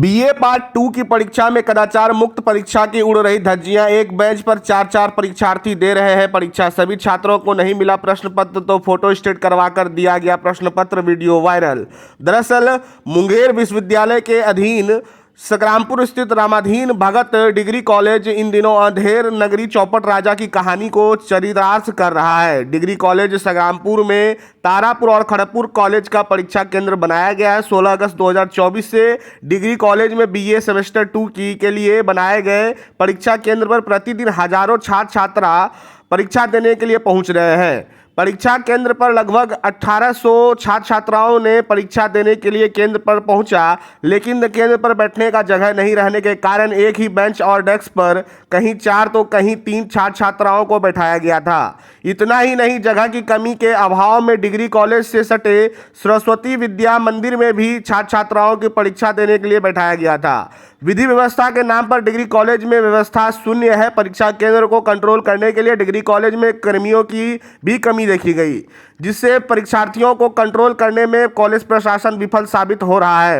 BA part 2 की परीक्षा में कदाचार मुक्त परीक्षा की उड़ रही धज्जियां। एक बेंच पर चार परीक्षार्थी दे रहे हैं परीक्षा। सभी छात्रों को नहीं मिला प्रश्न पत्र तो फोटो स्टेट करवाकर दिया गया प्रश्न पत्र, वीडियो वायरल। दरअसल मुंगेर विश्वविद्यालय के अधीन संग्रामपुर स्थित रामाधीन भगत डिग्री कॉलेज इन दिनों अंधेर नगरी चौपट राजा की कहानी को चरितार्थ कर रहा है। डिग्री कॉलेज संग्रामपुर में तारापुर और खड़गपुर कॉलेज का परीक्षा केंद्र बनाया गया है। 16 अगस्त 2024 से डिग्री कॉलेज में बीए सेमेस्टर 2 के लिए बनाए गए परीक्षा केंद्र पर प्रतिदिन हजारों छात्र छात्रा परीक्षा देने के लिए पहुंच रहे हैं। परीक्षा केंद्र पर लगभग 1800 छात्र छात्राओं ने परीक्षा देने के लिए केंद्र पर पहुंचा, लेकिन केंद्र पर बैठने का जगह नहीं रहने के कारण एक ही बेंच और डेस्क पर कहीं 4 तो कहीं 3 छात्र छात्राओं को बैठाया गया था। इतना ही नहीं, जगह की कमी के अभाव में डिग्री कॉलेज से सटे सरस्वती विद्या मंदिर में भी छात्र छात्राओं की परीक्षा देने के लिए बैठाया गया था। विधि व्यवस्था के नाम पर डिग्री कॉलेज में व्यवस्था शून्य है। परीक्षा केंद्र को कंट्रोल करने के लिए डिग्री कॉलेज में कर्मियों की भी कमी देखी गई, जिससे परीक्षार्थियों को कंट्रोल करने में कॉलेज प्रशासन विफल साबित हो रहा है।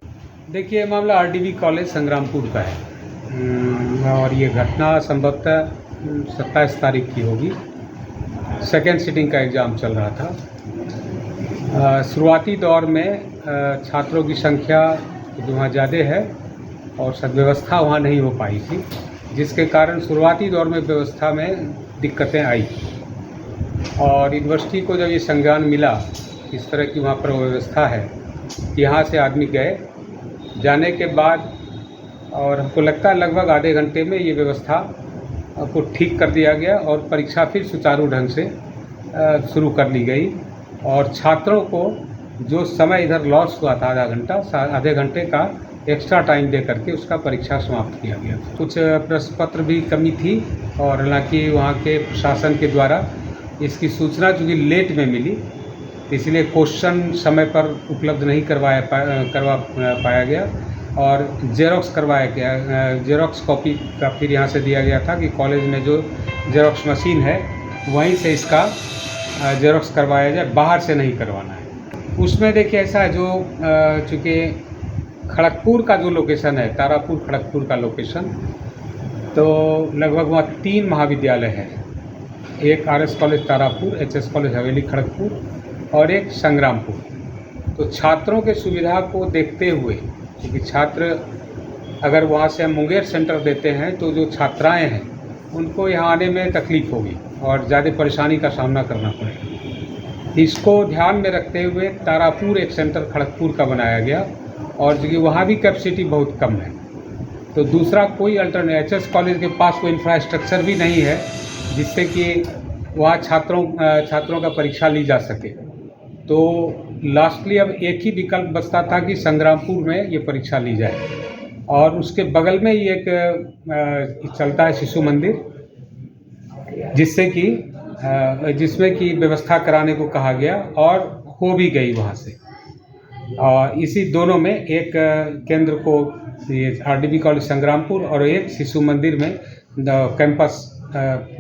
देखिए, मामला आरडीवी कॉलेज संग्रामपुर का है और ये घटना संभवतः 27 तारीख की होगी। सेकेंड सिटिंग का एग्ज़ाम चल रहा था। शुरुआती दौर में छात्रों की संख्या वहाँ ज़्यादा है और सदव्यवस्था वहाँ नहीं हो पाई थी, जिसके कारण शुरुआती दौर में व्यवस्था में दिक्कतें आई। और यूनिवर्सिटी को जब ये संज्ञान मिला इस तरह की वहाँ पर व्यवस्था है, यहाँ से आदमी गए। जाने के बाद और हमको लगता है लगभग आधे घंटे में ये व्यवस्था को ठीक कर दिया गया और परीक्षा फिर सुचारू ढंग से शुरू कर ली गई। और छात्रों को जो समय इधर लॉस हुआ था आधे घंटे का एक्स्ट्रा टाइम दे करके उसका परीक्षा समाप्त किया गया। कुछ प्रश्न पत्र भी कमी थी और हालांकि वहाँ के प्रशासन के द्वारा इसकी सूचना चूँकि लेट में मिली, इसलिए क्वेश्चन समय पर उपलब्ध नहीं करवा पाया गया और जेरोक्स करवाया गया। जेरोक्स कॉपी का फिर यहाँ से दिया गया था कि कॉलेज में जो जेरोक्स मशीन है वहीं से इसका जेरोक्स करवाया जाए, बाहर से नहीं करवाना है। उसमें देखिए ऐसा है, जो चूँकि खड़गपुर का जो लोकेशन है, तारापुर खड़गपुर का लोकेशन, तो लगभग वहाँ 3 महाविद्यालय हैं। एक RS college Tarapur, HS college Haveli Kharagpur और एक संग्रामपुर। तो छात्रों के सुविधा को देखते हुए, क्योंकि छात्र अगर वहाँ से हम मुंगेर सेंटर देते हैं तो जो छात्राएं हैं उनको यहाँ आने में तकलीफ़ होगी और ज़्यादा परेशानी का सामना करना पड़ेगा। इसको ध्यान में रखते हुए तारापुर एक सेंटर खड़गपुर का बनाया गया और जो कि वहाँ भी कैपेसिटी बहुत कम है। तो दूसरा कोई अल्टरनेट, एचएस कॉलेज के पास कोई इंफ्रास्ट्रक्चर भी नहीं है जिससे कि वहाँ छात्रों का परीक्षा ली जा सके। तो लास्टली अब एक ही विकल्प बचता था कि संग्रामपुर में ये परीक्षा ली जाए और उसके बगल में ही एक चलता है शिशु मंदिर, जिसमें कि व्यवस्था कराने को कहा गया और हो भी गई वहाँ से। और इसी दोनों में एक केंद्र को ये आरडीवी कॉलेज संग्रामपुर और एक शिशु मंदिर में कैंपस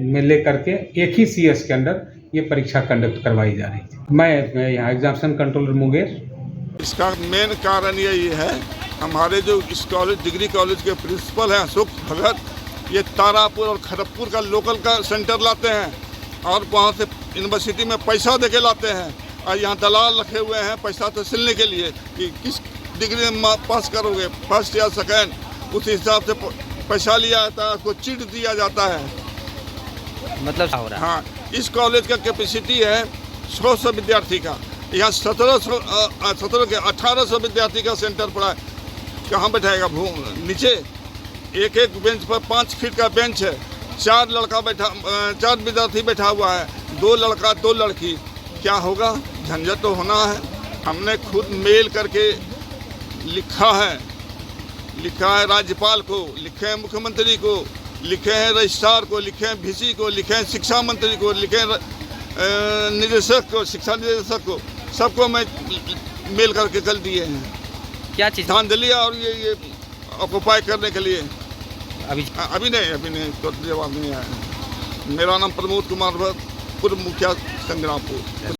में ले करके एक ही सीएस के अंदर ये परीक्षा कंडक्ट करवाई जा रही थी। मैं यहाँ एग्जामिनेशन कंट्रोलर मुंगेर। इसका मेन कारण यही है, हमारे जो इस कॉलेज डिग्री कॉलेज के प्रिंसिपल हैं अशोक भगत, ये तारापुर और खड़गपुर का लोकल का सेंटर लाते हैं और वहाँ से यूनिवर्सिटी में पैसा दे के लाते हैं और यहाँ दलाल रखे हुए हैं पैसा तहसीलने के लिए कि किस डिग्री में पास करोगे, फर्स्ट या सेकेंड, उस हिसाब से पैसा लिया जाता है, उसको चिट दिया जाता है। मतलब हो रहा है। हाँ, इस कॉलेज का कैपेसिटी है 100 विद्यार्थी का। यहाँ 1800 विद्यार्थी का सेंटर पड़ा है। कहाँ बैठाएगा नीचे? एक बेंच पर 5 फीट का बेंच है, 4 विद्यार्थी बैठा हुआ है, 2 लड़का 2 लड़की। क्या होगा? झंझट तो होना है। हमने खुद मेल करके लिखा है राज्यपाल को, लिखे हैं मुख्यमंत्री को, लिखे हैं रजिस्ट्रार को, लिखे हैं वीसी को, लिखे हैं शिक्षा मंत्री को, लिखे हैं निदेशक को, शिक्षा निदेशक को, सबको मैं मेल करके कल दिए हैं। क्या चीज़ ध्यान दिलिए और ये ऑक्युपाई करने के लिए अभी नहीं तो जवाब नहीं आया। मेरा नाम प्रमोद कुमार भट्ट, पूर्व मुखिया संग्रामपुर।